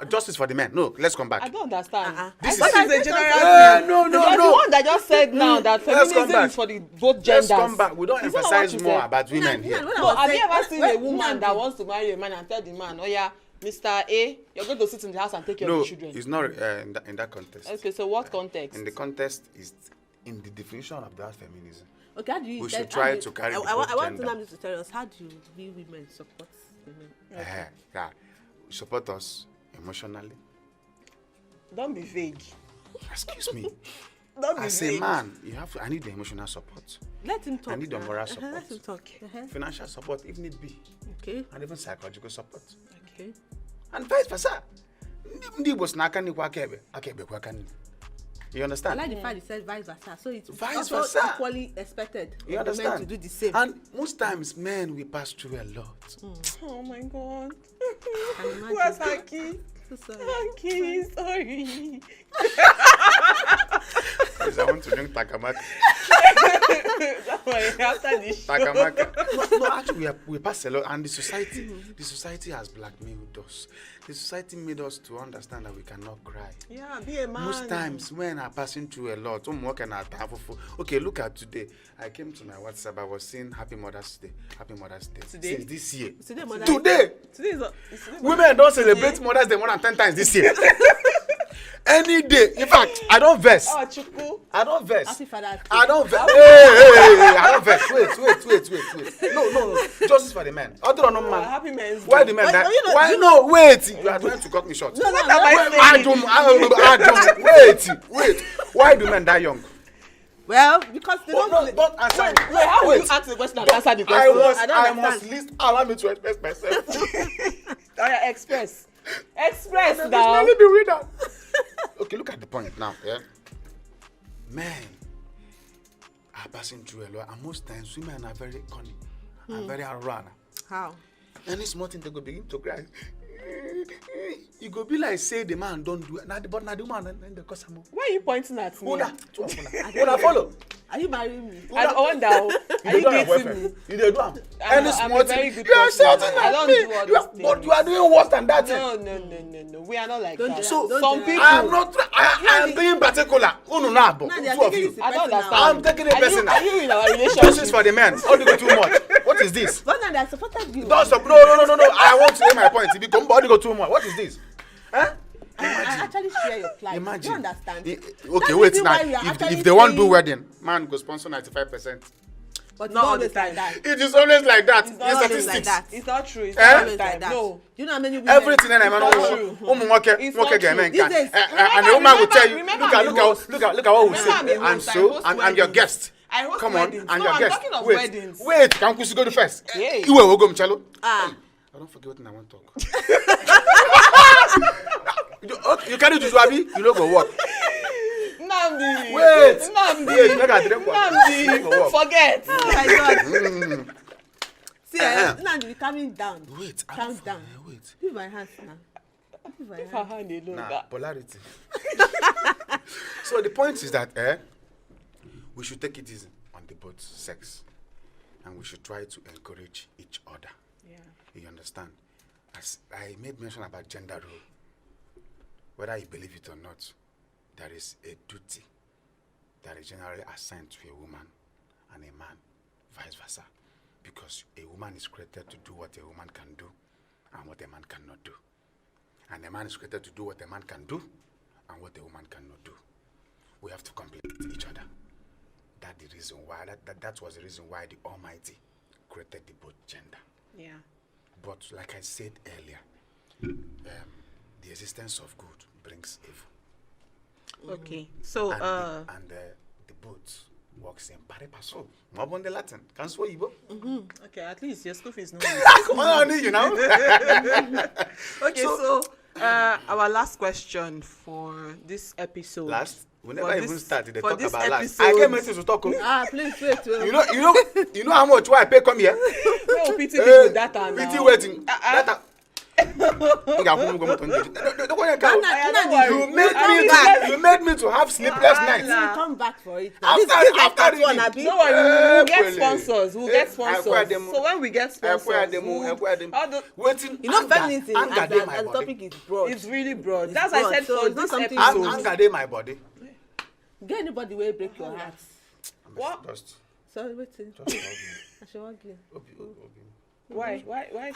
Justice for the men. No, let's come back. I don't understand. This I thought is- it's a general thing. No. You're the one that just said now that Let's come feminism back. is for the both genders. Let's come back. We don't Is that not emphasize what you more said? about women here. No, have you ever seen a woman that wants to marry a man and tell the man, oh yeah, Mr. A, you're going to sit in the house and take care of the children? No, it's not in that context. Okay, so what context? In the context is in the definition of that feminism. Okay, how do you? We should try to carry the I both want gender. to tell us, how do we women support women? Yeah. Support us emotionally. Don't be vague. Excuse me. Don't be As a vague. man, I need the emotional support. Let him talk. I need the now. moral support. Let him talk. Financial support, if need be. Okay. And even psychological support. Okay. And vice versa. Ndị Igbo si n'aka nri kwa aka ekpe kwa aka nri. You I understand? like the fact he said vice versa. So it's Vice also versa. equally expected You of the men understand? to do the same. And most times, men, we pass through a lot. Oh my god. Can you imagine? Where's Hanky? So sorry. Hanky, sorry. Because I want to drink takamaka. After this show. Takamaka. No, actually, we pass a lot. And the society has blackmailed us. The society made us to understand that we cannot cry. Yeah, be a man. Most times, men are passing through a lot. Okay, look at today. I came to my WhatsApp. I was saying Happy Mother's Day. Happy Mother's Day. Today? Since this year. Today, Mother's Today. Today is it's today. Women don't celebrate Mother's Day more than 10 times this year. Any day. In fact, I don't vex. Oh, Chuku. I don't vex. Happy Father's Day. I don't vex. Hey, I don't vex. Wait. No. Justice for the men. Other than no man. Happy Men's Day. Why the men that? you know- Why no? Wait. You are trying to cut me short. No, What am I saying? Wait. Why do men die young? Well, because they don't. Don't answer me. Wait, how will Wait. you answer the question and answer the I question? don't must understand. allow me to express myself. Oh, yeah, express Let now. me be reader. Okay, look at the point now. Yeah, men are passing through a lot, and most times women are very cunning and very arrogant. How? Any small thing they go begin to cry. You go be like say the man don't do it, but now the woman and the customer. Why are you pointing at me? Una follow. Are you marrying me? I wonder. Are you dating me? You dey do am. I'm Any a small very thing. good You are person. shouting I at don't me. do all these But things. you are doing worse than that thing. No. We are not like Don't that. do Some that. Don't do people. I am not. I am being particular. Unu na abo. Now they are Two of taking you. it I don't personal. understand. I'm taking it personal. Are you in our Justice relationship? for the men. How do you go too much? What is this? But now they are supported you. Don't stop. No. I want to say my point. If you come body go too much. What is this? Huh? I actually share your plight. Imagine. Do you understand? Okay, That's wait the now. why we are actually If they want to do saying- wedding, man go sponsor 95%. But Not all always the time. like that. It is always like that. It's In not always like statistics. that. It's not true. It's Eh? not all Always the like time. that. No. Do you know how many women? Everything in a man, not true. It's not true. These days- and the woman will tell you, remember look at I'm a host. what we Remember say. I'm a And host. I so, host I'm your weddings. guest. I host Come weddings. on, I'm No, your I'm guest. talking of Wait, weddings. wait, can we go to first? Yeah. You will go, Michelo. Ah, I don't forget what I want to talk. You carry to Abi, you don't go work. Namdi. Wait, Namdi. make I drink water. Namdi. Forget. oh my God. See, now you're coming down. Wait, I Calm don't down. Wait. Give my hands now. Give my Leave her hands. hand alone. Nah, That- polarity. So the point is that we should take it easy on the both sex, and we should try to encourage each other. Yeah. You understand? As I made mention about gender role, whether you believe it or not, there is a duty that is generally assigned to a woman and a man, vice versa, because a woman is created to do what a woman can do and what a man cannot do. And a man is created to do what a man can do and what a woman cannot do. We have to complement each other. That was the reason why the Almighty created the both gender. Yeah. But like I said earlier, the existence of good brings evil. Okay. So And the both works in pari passu. More on the Latin. Can so you okay, at least your school fees no. Come on, you know. Okay, so our last question for this episode. Last? We never For even this- started. They for talk this about last. episode. I get messages to talk. Please wait. You know how much why I pay come here? No, pity people data now. Pity waiting. Data. You made me to have sleepless nights. We'll come back for it. After one, reading. Abi. No worry, we'll get Pele. sponsors. We'll get sponsors. Acquire them. So when we get sponsors, Waiting. You know, feminism anger as dey a my as a body. topic is broad. it's really broad. It's That's broad, I said so for it's not this something episode. Anger dey my body. Get anybody will break your heart. What? Just Sorry, wait. hug me. I should hug you. Obi. Why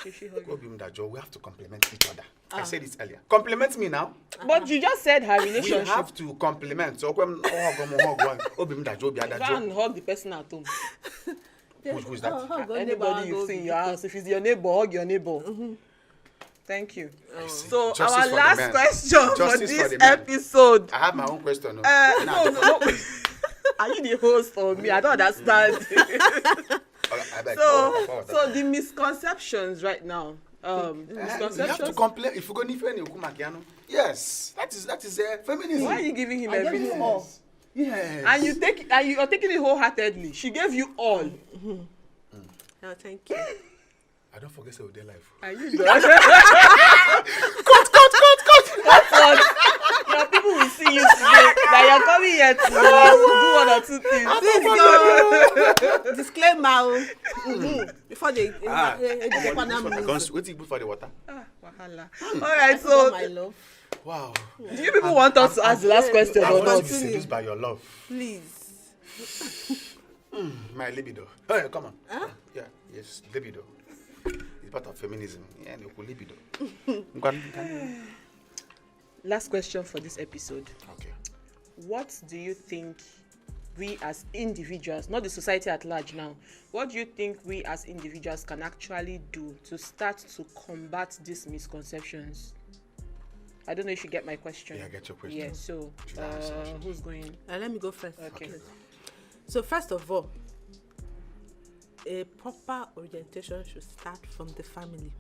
should she hug you? Obi Mdajo, we have to complement each other. I said it earlier. Compliment me now. But you just said her We relationship. have to compliment. So when Obi Mdajo, Obi Go Adajo. and hug the person at home. Who's that? Hug your neighbor Anybody and you go see in with your house, if it's your neighbor, hug your neighbor. Thank you. So Justice our for the last men. question for Justice for this the men. episode. I have my own question. No. No. Are you the host or me? I don't understand. I beg. So the misconceptions right now. You have to Misconceptions. complain if you go need any Okumakiano. Yes, that is feminism. Why are you giving him I gave you everything? all. Yes. And you are taking it wholeheartedly. She gave you all. No, thank you. I don't forget say we dey life. Are you done? Cut. That's what. Your people will see you today. That you're coming here to do one or two things. This your disclaimer. Before they Wait till you put for the water. Wahala. All right, so my love, Wow. do you people want us to ask the last question I or want to not? be seduced by your love. please. My libido. Hey, come on. Huh? Yeah, yes, libido. It's part of feminism. Yeah, libido. Last question for this episode. Okay. What do you think we as individuals, not the society at large now, what do you think we as individuals can actually do to start to combat these misconceptions? I don't know if you get my question. Yeah, I get your question. Yeah, so who's going? Let me go first. Okay. So first of all, a proper orientation should start from the family.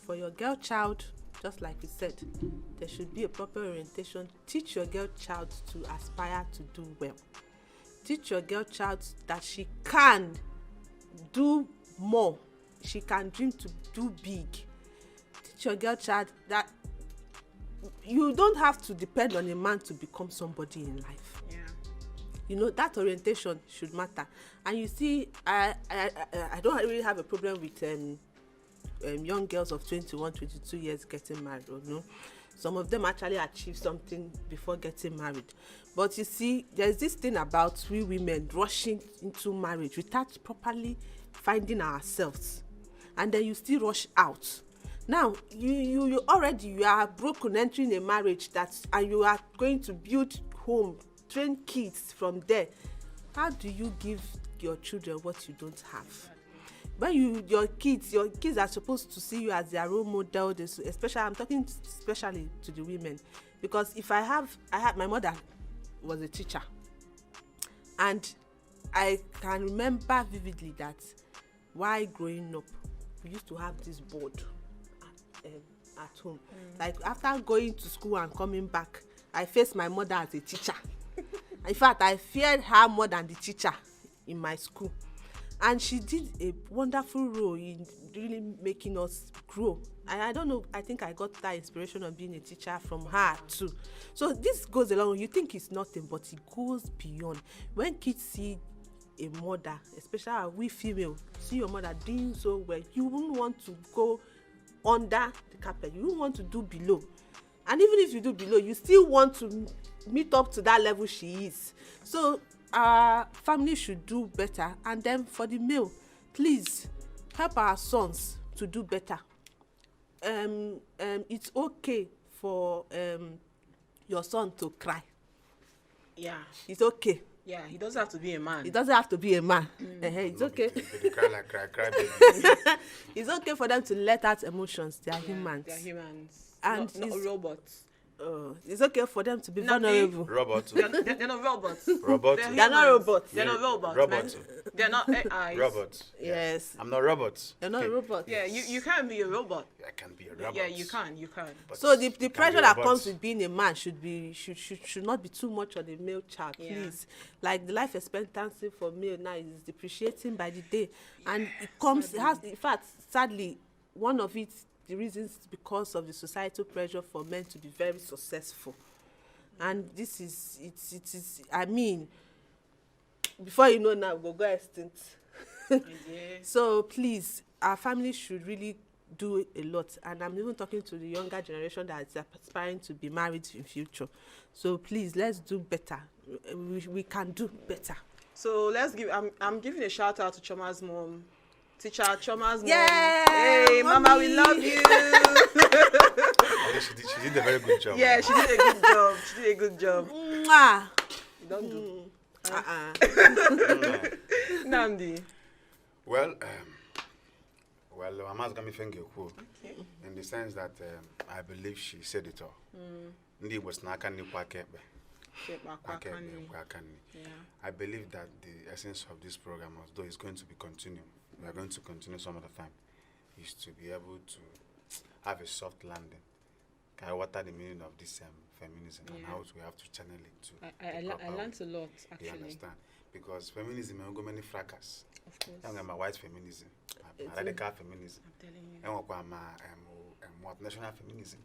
For your girl child, just like we said, there should be a proper orientation. Teach your girl child to aspire to do well. Teach your girl child that she can do more. She can dream to do big. Teach your girl child that you don't have to depend on a man to become somebody in life. Yeah. You know, that orientation should matter. And you see, I don't really have a problem with young girls of 21, 22 years getting married. Or no, some of them actually achieve something before getting married. But you see, there's this thing about we women rushing into marriage without properly finding ourselves, and then you still rush out. Now you are broken entering a marriage and you are going to build home, train kids from there. How do you give your children what you don't have? When your kids are supposed to see you as their role model. I'm talking especially to the women, because if I had my mother was a teacher, and I can remember vividly that while growing up, we used to have this board at home. Like after going to school and coming back, I faced my mother as a teacher. In fact, I feared her more than the teacher in my school. And she did a wonderful role in really making us grow. And I don't know, I think I got that inspiration of being a teacher from her too. So this goes along. You think it's nothing, but it goes beyond. When kids see a mother, especially we female, see your mother doing so well, you wouldn't want to go under the carpet. You wouldn't want to do below. And even if you do below, you still want to meet up to that level she is. So our family should do better. And then for the male, please help our sons to do better. it's okay for your son to cry. Yeah. It's okay. Yeah, he doesn't have to be a man. It doesn't have to be a man. It's okay. They cry like cry baby. It's okay for them to let out emotions. They are humans. They are humans. And not robots. It's okay for them to be Not vulnerable. Robots. They're not robots. Robots. They're not robots. They're not robots. Robots. Man. They're not AIs. Robots. Yes. I'm not robots. They're not robots. Yeah, you can't be a robot. I can be a robot. Yeah, you can. But So the you can pressure be that robots. comes with being a man should not be too much on the male child, Yeah. please. Like the life expectancy for male now is depreciating by the day, and it comes. It has, in fact, sadly, one of it, the reasons is because of the societal pressure for men to be very successful, and this is it is. I mean, before you know now, we'll go extinct. Yeah. So please, our family should really do a lot, and I'm even talking to the younger generation that is aspiring to be married in future. So please, let's do better. We can do better. So let's give. I'm giving a shout out to Choma's mom, teacher Choma's mom. Yeah, Hey, Mama, we mommy. love you. She did a very good job. Yeah, she did a good job. She did a good job. Mwah. You don't do. Namdi. Well, Mama's got me thinking cool. In the sense that I believe she said it all. Ndi was nakani kwa kebe. Yeah. I believe that the essence of this program, although it's going to be continuing, we are going to continue some of the time, is to be able to have a soft landing. Can I water the meaning of this feminism and how we have to channel it to. I learned a lot, You actually. understand? Because feminism has got many fracas. Of course. I'm my white feminism, my radical feminism, I'm telling you. and my national feminism.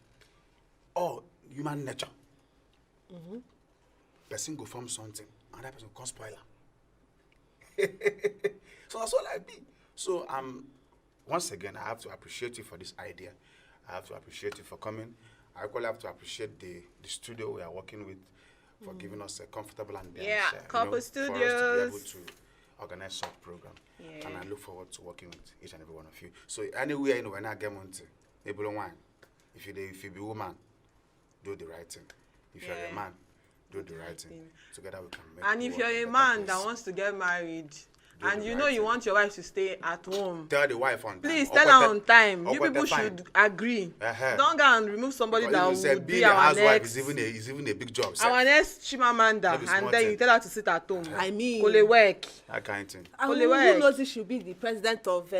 Or human nature. Person go form something, another person come spoiler. So that's all I be. So once again, I have to appreciate you for this idea. I have to appreciate you for coming. I equally have to appreciate the studio we are working with for giving us a comfortable and Couple for us to be able Studios. to organize such program. Yeah. And I look forward to working with each and every one of you. So anywhere when I get on able one, if you be woman, do the right thing. If you're a man, do the right thing. Together we can make. And if you're a man that wants to get married, and you know you want your wife to stay at home, tell the wife on time. please tell her on time. You people should agree. Don't go and remove somebody that would be our next. Is even a big job. Our next Chimamanda, and then you tell her to sit at home. I mean, Kole work. That kind of thing. and Only who way. knows if she'll be the president of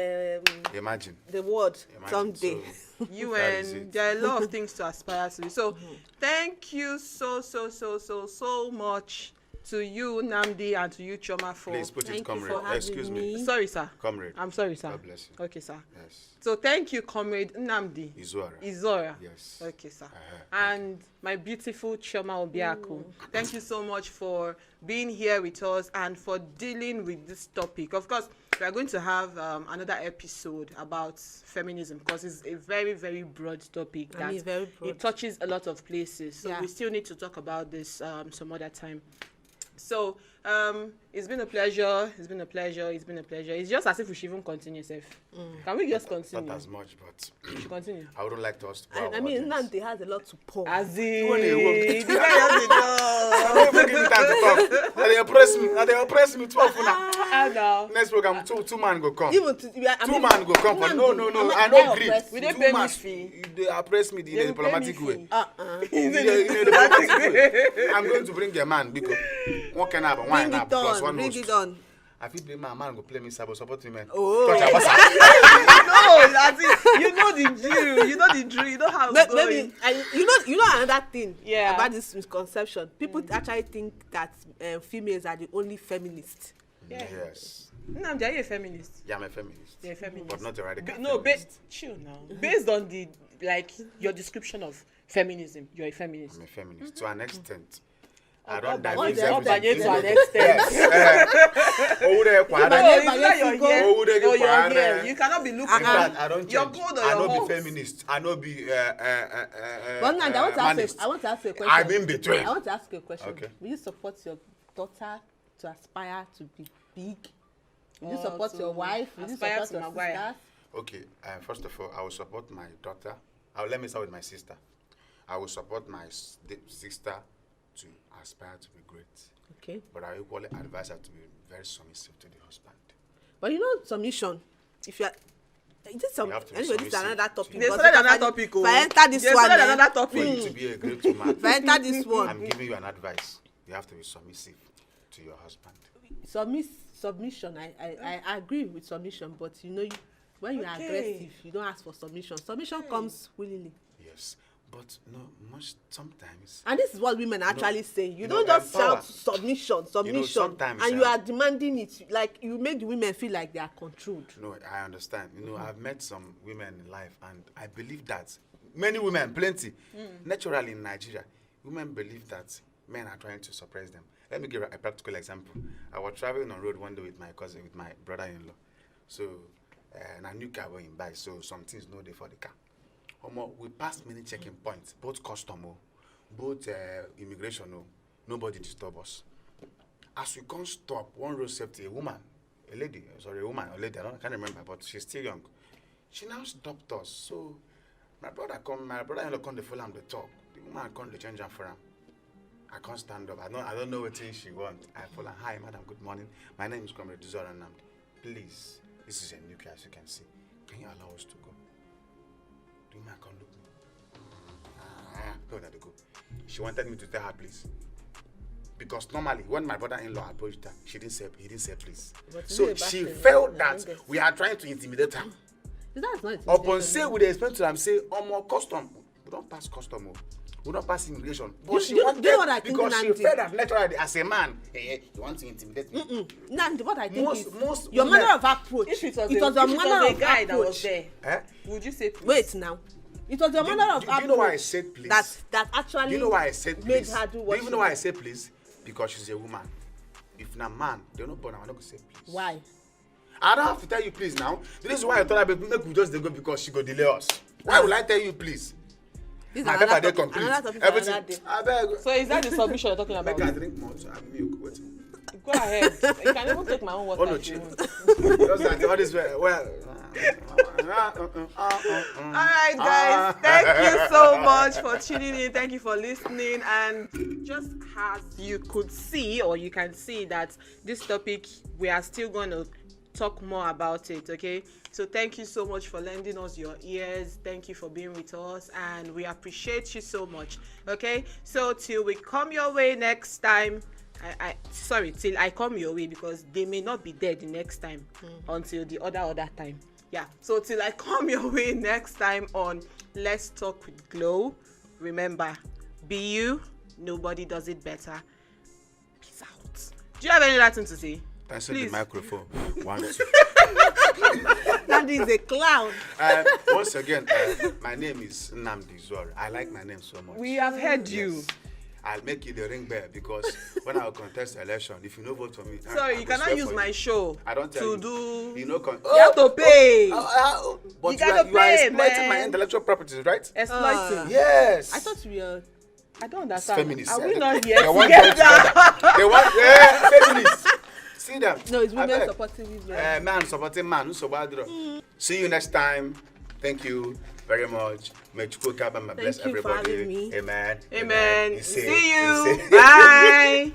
Imagine. the world Imagine. someday. So, You that is and it. there are a lot of things to aspire to. So thank you so much to you, Namdi, and to you, Choma, for. please put it, Thank you comrade. for having Excuse me. me. Sorry, sir. Comrade. I'm sorry, sir. God bless you. Okay, sir. Yes. So thank you, comrade Namdi. Izora. Yes. Okay, sir. And my beautiful Choma Obiaku. Thank you so much for being here with us and for dealing with this topic. Of course, we are going to have another episode about feminism because it's a very, very broad topic that very broad. it touches a lot of places. So Yeah. we still need to talk about this some other time. So it's been a pleasure. It's been a pleasure. It's been a pleasure. It's just as if we should even continue, Seth. Can we just continue? Not as much, but We should continue. I would like to us to. I mean, Nandi has a lot to pour. As in, When they work- the guy has a job. I don't even give me time to talk. Now they oppress me. Now they oppress me. 12 for now. I know. Next program, two man go come. Even to, Two man go come. For no. Nandi, I don't agree. We don't Two pay me man, fee. They oppress me in They a will pay diplomatic me way. fee. In a diplomatic way. I'm going to bring a man because what can happen? Why bring not? it Plus on, one bring host. it on. I feel blame my man go play me support me man. Oh. Touch a basa. No, that's it. You know the drill. You know the drill. You know how it's Maybe going. you know another thing Yeah. about this misconception. People actually think that females are the only feminists. Yeah. Yes. Namdi, are you a feminist? Yeah, I'm a feminist. You're a feminist. But not a radical No, feminist. chill now. Based on the your description of feminism, you're a feminist. I'm a feminist to an extent. I don't dive Obanye into to an everything. to an extent. Over there, No, Kwada. it's not your go. hair. Oh, they No, go your Kwada. hair. You cannot be looking In fact, I don't your change. gold or I your don't hopes. be feminist. I don't be But Nandi, I want to manist. ask you a question. I'm in between. I want to ask you a question. Okay. Will you support your daughter to aspire to be big? Will you Or support to your wife? Will you aspire support to your Maguire? sisters? Okay, first of all, I will support my daughter Let me start with my sister. I will support my sister to aspire to be great. Okay. But I equally advise her to be very submissive to the husband. But you know, submission, if you are, You have to be anyway, this is submissive another to topic. your They because started if I- another topic. If I enter this They one, started eh, another For topic. you to be a great woman, if I enter this one, I'm giving you an advice. You have to be submissive to your husband. submission, I agree with submission, but you know, when you are Okay. aggressive, you don't ask for submission. Submission comes willingly. Yes. But no, sometimes. And this is what women actually say. You you don't know, just power. shout submission, sometimes, and you are demanding it. Like, you make the women feel like they are controlled. No, I understand. You know, I've met some women in life, and I believe that many women, plenty, naturally in Nigeria, women believe that men are trying to suppress them. Let me give a practical example. I was traveling on road one day with my cousin, with my brother-in-law. So, and I knew car was in buy, so some things no day for the car. We passed many checking points, both custom, both immigration. Nobody disturb us. As we can't stop, one road safety, a woman, a lady, I can't remember, but she's still young. She now stopped us. So my brother-in-law come to follow him to talk. The woman come to change her for him. I can't stand up. I don't know what thing she wants. I follow her. Hi, madam, good morning. My name is Comrade Zora Namdi. Please, this is a new car, as you can see. Can you allow us to go? The woman come look me. No, that to go. She wanted me to tell her please. Because normally, when my brother-in-law approached her, he didn't say please. But So isn't it she back then? felt I that don't get- we are trying to intimidate her. That's not Upon say we dey explain to am say custom, we don't pass custom, we don't pass immigration. But she wanted, do you know what I think, because she Nandi? felt that naturally as a man, you want to intimidate me. Nandi, what I think Most your women- manner of approach. If it was, your manner a of guy approach. that was there, Eh? would you say please? Wait now. It was your manner of Do approach. you know why I said please? that actually Do you know why I said made please? her do Do what you even she know why I did? say please? Because she's a woman. If na man, they don't born. I'm not gonna say please. Why? I don't have to tell you please now. This is why I thought I make we just dey go because she go delay us. Why will I tell you please? This is My another paper dey topic. complete. Another topic for Everything. another day. I beg. So is that the submission you're talking about? Make I drink more so I have milk. Wait. Go ahead. You can even take my own water. Oh no, if you chill. want. Just that all this well. All right, guys. Thank you so much for tuning in. Thank you for listening. And just as you could see, or you can see, that this topic, we are still going to talk more about it, okay? So thank you so much for lending us your ears. Thank you for being with us, and we appreciate you so much, okay? So till we come your way next time, till I come your way, because they may not be there the next time until the other time. Yeah, so till I come your way next time on Let's Talk with Glow, remember, be you, nobody does it better. Peace out. Do you have any Latin to say? Answer Please. the microphone. 1, 2. Nandi is a clown. Once again, my name is Nnamdi Zora. I like my name so much. We have heard you. Yes. I'll make you the ring bell because when I will contest the election, if you no vote for me, Sorry, you cannot use my show I don't tell to you. do. You know, You have to pay. but You gotta you are pay, exploiting my man. intellectual properties, right? Exploiting. Yes. I thought we were. I don't understand. Feminists. Are we not here They want join together? together. They want feminists. See them. No, it's women Abeg. supporting women. Man supporting man. Who's so bad? See you next time. Thank you very much. May Chukwu Kabama bless you for everybody. having me. Amen. Amen. You say- See you you. say- Bye.